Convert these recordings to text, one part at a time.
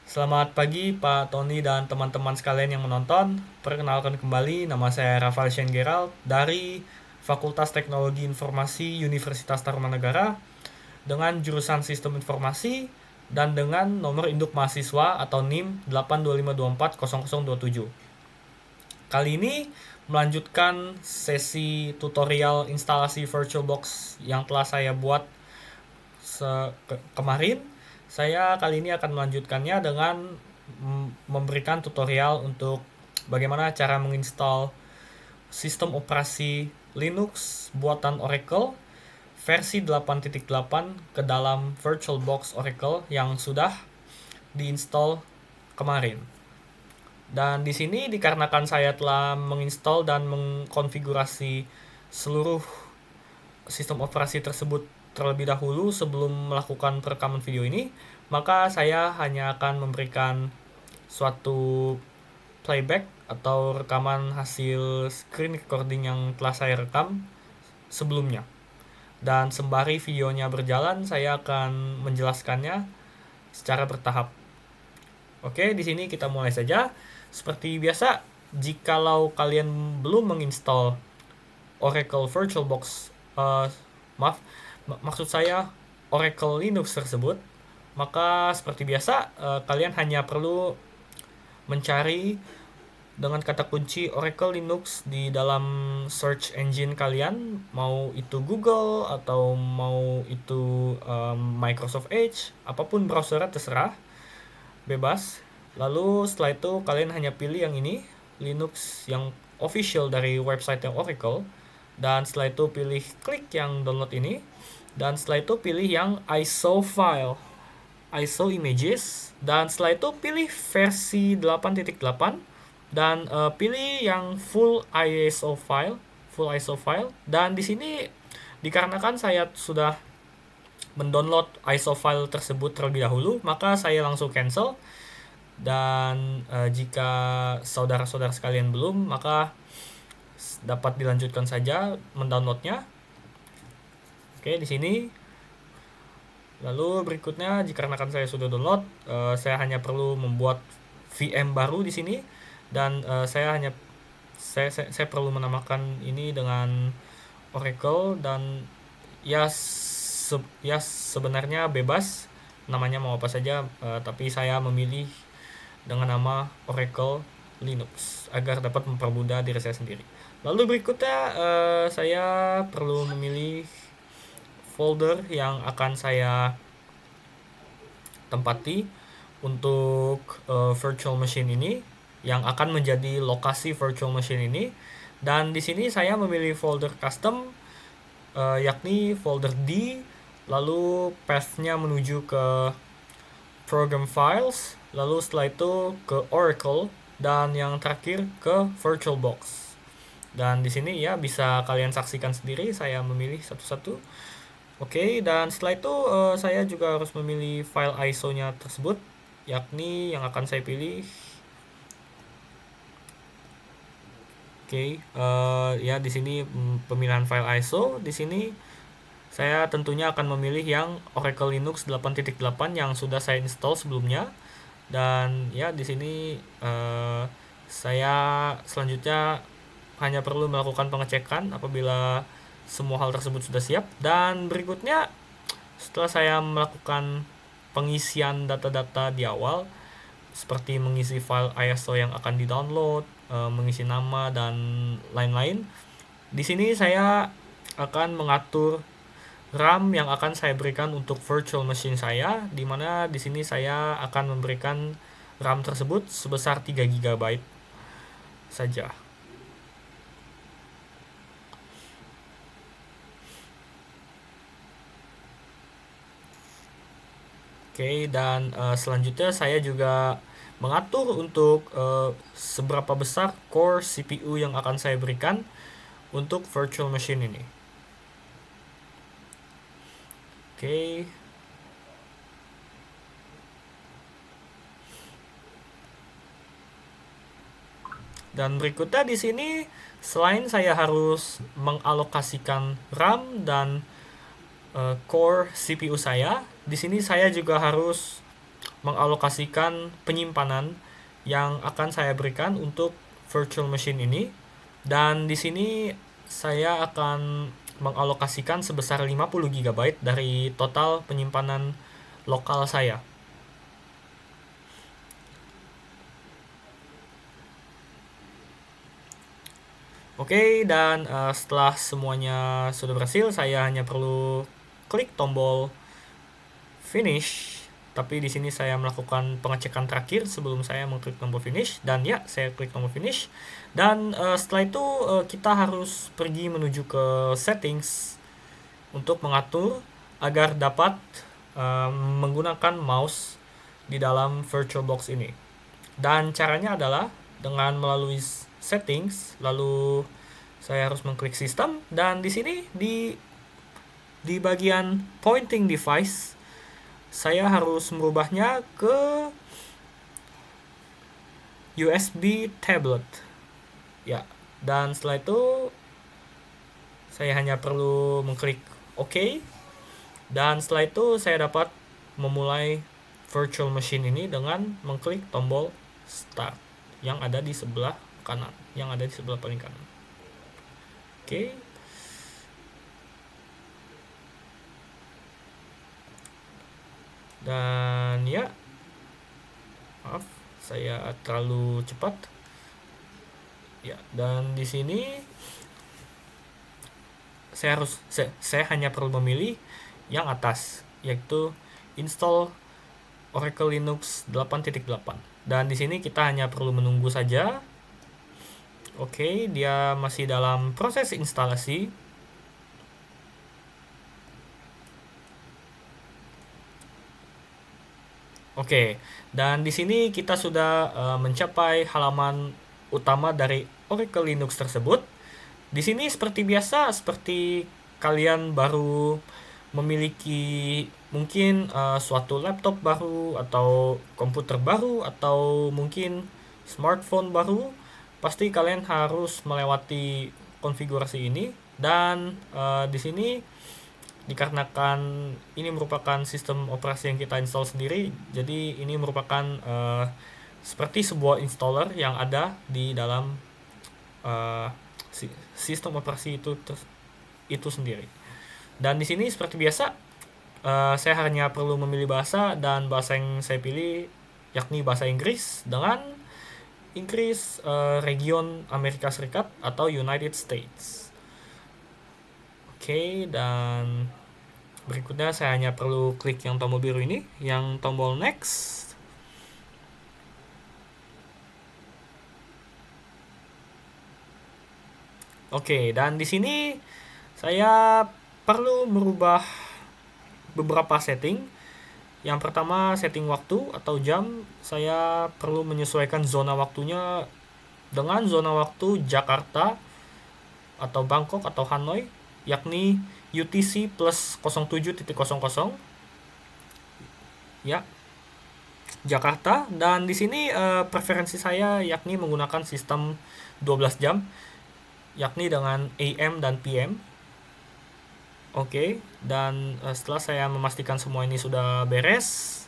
Selamat pagi Pak Tony dan teman-teman sekalian yang menonton. Perkenalkan kembali, nama saya Rafael Gerald dari Fakultas Teknologi Informasi Universitas Tarumanegara dengan jurusan Sistem Informasi dan dengan nomor induk mahasiswa atau NIM 825240027. Kali ini melanjutkan sesi tutorial instalasi VirtualBox yang telah saya buat kemarin. Saya kali ini akan melanjutkannya dengan memberikan tutorial untuk bagaimana cara menginstal sistem operasi Linux buatan Oracle versi 8.8 ke dalam VirtualBox Oracle yang sudah diinstal kemarin. Dan di sini dikarenakan saya telah menginstal dan mengkonfigurasi seluruh sistem operasi tersebut terlebih dahulu sebelum melakukan perekaman video ini, maka saya hanya akan memberikan suatu playback atau rekaman hasil screen recording yang telah saya rekam sebelumnya. Dan sembari videonya berjalan, saya akan menjelaskannya secara bertahap. Oke, di sini kita mulai saja. Seperti biasa, jikalau kalian belum menginstal Oracle VirtualBox, maksud saya Oracle Linux tersebut, maka seperti biasa kalian hanya perlu mencari dengan kata kunci Oracle Linux di dalam search engine kalian, mau itu Google atau mau itu Microsoft Edge, apapun browsernya terserah, bebas. Lalu setelah itu kalian hanya pilih yang ini, Linux yang official dari website yang Oracle, dan setelah itu pilih klik yang download ini, dan setelah itu pilih yang ISO file, ISO images, dan setelah itu pilih versi 8.8 dan pilih yang full ISO file. Dan di sini dikarenakan saya sudah mendownload ISO file tersebut terlebih dahulu, maka saya langsung cancel. Dan jika saudara-saudara sekalian belum, maka dapat dilanjutkan saja mendownloadnya. Oke, di sini. Lalu berikutnya, dikarenakan saya sudah download, saya hanya perlu membuat VM baru di sini, dan saya perlu menamakan ini dengan Oracle, dan sebenarnya bebas namanya mau apa saja, tapi saya memilih dengan nama Oracle Linux agar dapat mempermudah diri saya sendiri. Lalu berikutnya saya perlu memilih folder yang akan saya tempati untuk virtual machine ini, yang akan menjadi lokasi virtual machine ini. Dan di sini saya memilih folder custom, yakni folder D, lalu path-nya menuju ke program files, lalu setelah itu ke Oracle, dan yang terakhir ke VirtualBox. Dan di sini ya bisa kalian saksikan sendiri, saya memilih satu-satu. Oke, dan setelah itu saya juga harus memilih file ISO-nya tersebut, yakni yang akan saya pilih. Oke, ya di sini pemilihan file ISO. Di sini saya tentunya akan memilih yang Oracle Linux 8.8 yang sudah saya install sebelumnya. Dan ya di sini saya selanjutnya hanya perlu melakukan pengecekan apabila semua hal tersebut sudah siap. Dan berikutnya, setelah saya melakukan pengisian data-data di awal, seperti mengisi file ISO yang akan di-download, mengisi nama dan lain-lain, di sini saya akan mengatur RAM yang akan saya berikan untuk virtual machine saya, di mana di sini saya akan memberikan RAM tersebut sebesar 3 GB saja. Oke, dan selanjutnya saya juga mengatur untuk seberapa besar core CPU yang akan saya berikan untuk virtual machine ini. Oke. Dan berikutnya di sini, selain saya harus mengalokasikan RAM dan core CPU saya, di sini saya juga harus mengalokasikan penyimpanan yang akan saya berikan untuk virtual machine ini. Dan di sini saya akan mengalokasikan sebesar 50 GB dari total penyimpanan lokal saya. Oke, dan setelah semuanya sudah berhasil, saya hanya perlu klik tombol finish. Tapi di sini saya melakukan pengecekan terakhir sebelum saya mengklik tombol finish, dan ya, saya klik tombol finish. Dan setelah itu kita harus pergi menuju ke settings untuk mengatur agar dapat menggunakan mouse di dalam VirtualBox ini. Dan caranya adalah dengan melalui settings, lalu saya harus mengklik sistem, dan di sini di bagian pointing device saya harus merubahnya ke USB tablet. Ya, dan setelah itu saya hanya perlu mengklik OK. Dan setelah itu saya dapat memulai virtual machine ini dengan mengklik tombol start yang ada di sebelah kanan, yang ada di sebelah paling kanan. Oke. Dan ya, maaf, saya terlalu cepat. Ya, dan di sini saya hanya perlu memilih yang atas, yaitu install Oracle Linux 8.8. Dan di sini kita hanya perlu menunggu saja. Oke, dia masih dalam proses instalasi. Oke, dan di sini kita sudah mencapai halaman utama dari Oracle Linux tersebut. Di sini seperti biasa, seperti kalian baru memiliki mungkin suatu laptop baru atau komputer baru atau mungkin smartphone baru, pasti kalian harus melewati konfigurasi ini. Dan di sini dikarenakan ini merupakan sistem operasi yang kita install sendiri, jadi ini merupakan seperti sebuah installer yang ada di dalam sistem operasi itu sendiri. Dan di sini seperti biasa, saya hanya perlu memilih bahasa, dan bahasa yang saya pilih yakni bahasa Inggris dengan Inggris region Amerika Serikat atau United States. Oke, dan berikutnya saya hanya perlu klik yang tombol biru ini, yang tombol next. Oke, dan di sini saya perlu merubah beberapa setting. Yang pertama, setting waktu atau jam. Saya perlu menyesuaikan zona waktunya dengan zona waktu Jakarta atau Bangkok atau Hanoi, yakni UTC plus 07.00 ya, Jakarta. Dan di sini preferensi saya yakni menggunakan sistem 12 jam, yakni dengan AM dan PM. Oke, dan setelah saya memastikan semua ini sudah beres,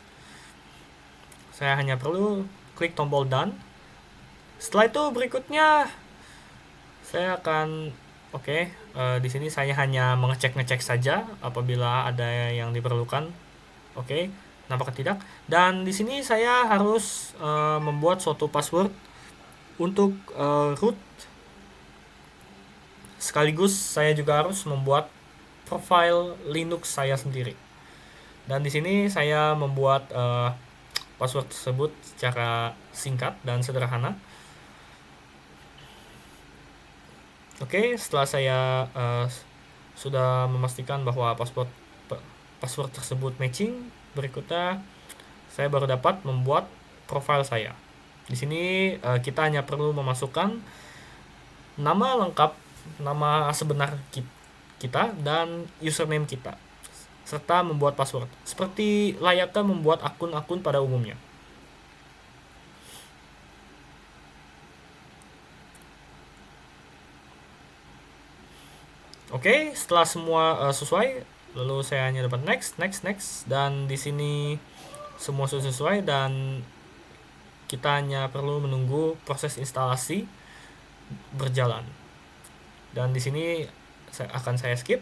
saya hanya perlu klik tombol done. Setelah itu berikutnya saya akan di sini saya hanya mengecek saja apabila ada yang diperlukan. Oke, nampaknya tidak. Dan di sini saya harus membuat suatu password untuk root. Sekaligus saya juga harus membuat profile Linux saya sendiri. Dan di sini saya membuat password tersebut secara singkat dan sederhana. Oke, setelah saya sudah memastikan bahwa password tersebut matching, berikutnya saya baru dapat membuat profile saya. Di sini kita hanya perlu memasukkan nama lengkap, nama sebenar kita, dan username kita, serta membuat password seperti layaknya membuat akun-akun pada umumnya. Oke, setelah semua sesuai, lalu saya hanya dapat next, dan di sini semua sudah sesuai dan kita hanya perlu menunggu proses instalasi berjalan. Dan di sini akan saya skip.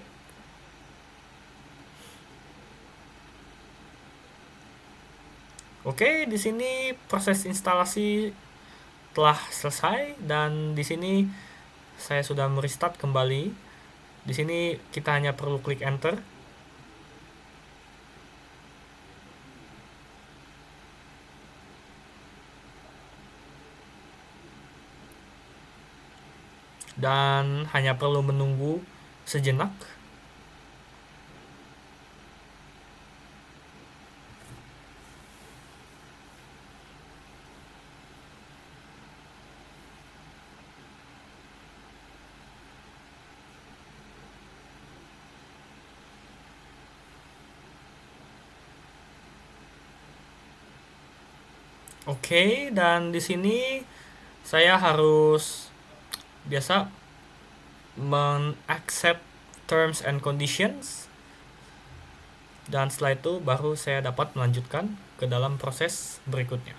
Oke, di sini proses instalasi telah selesai dan di sini saya sudah merestart kembali. Di sini kita hanya perlu klik enter. Dan hanya perlu menunggu sejenak. Oke, dan di sini saya harus biasa accept terms and conditions, dan setelah itu baru saya dapat melanjutkan ke dalam proses berikutnya.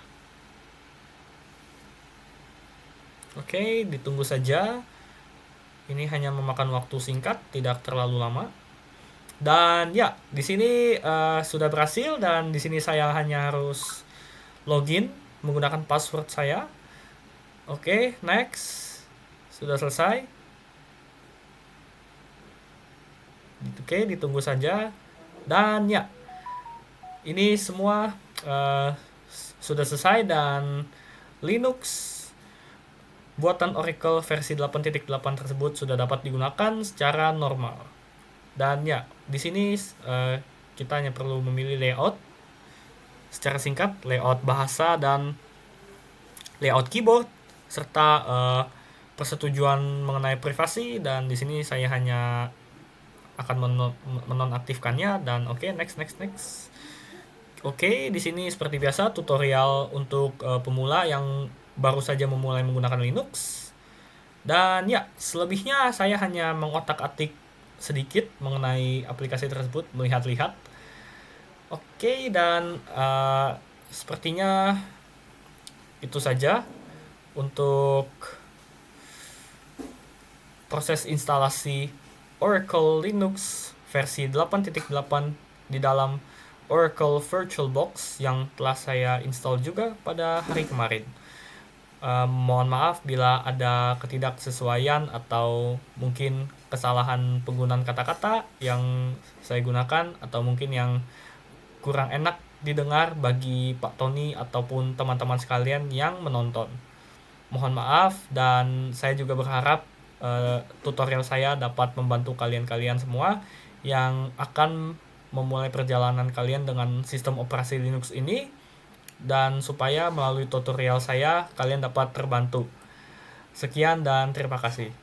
Oke, ditunggu saja. Ini hanya memakan waktu singkat, tidak terlalu lama. Dan ya, di sini sudah berhasil dan di sini saya hanya harus login menggunakan password saya. Oke, next. Sudah selesai. Oke, ditunggu saja. Dan ya, ini semua sudah selesai dan Linux buatan Oracle versi 8.8 tersebut sudah dapat digunakan secara normal. Dan ya, di sini kita hanya perlu memilih layout secara singkat, layout bahasa dan layout keyboard serta persetujuan mengenai privasi, dan di sini saya hanya akan menonaktifkannya dan oke, next. Oke, di sini seperti biasa tutorial untuk pemula yang baru saja memulai menggunakan Linux. Dan ya, selebihnya saya hanya mengotak-atik sedikit mengenai aplikasi tersebut, melihat-lihat. Oke, dan sepertinya itu saja untuk proses instalasi Oracle Linux versi 8.8 di dalam Oracle VirtualBox yang telah saya install juga pada hari kemarin. Mohon maaf bila ada ketidaksesuaian atau mungkin kesalahan penggunaan kata-kata yang saya gunakan atau mungkin yang kurang enak didengar bagi Pak Tony ataupun teman-teman sekalian yang menonton. Mohon maaf, dan saya juga berharap tutorial saya dapat membantu kalian-kalian semua yang akan memulai perjalanan kalian dengan sistem operasi Linux ini, dan supaya melalui tutorial saya kalian dapat terbantu. Sekian dan terima kasih.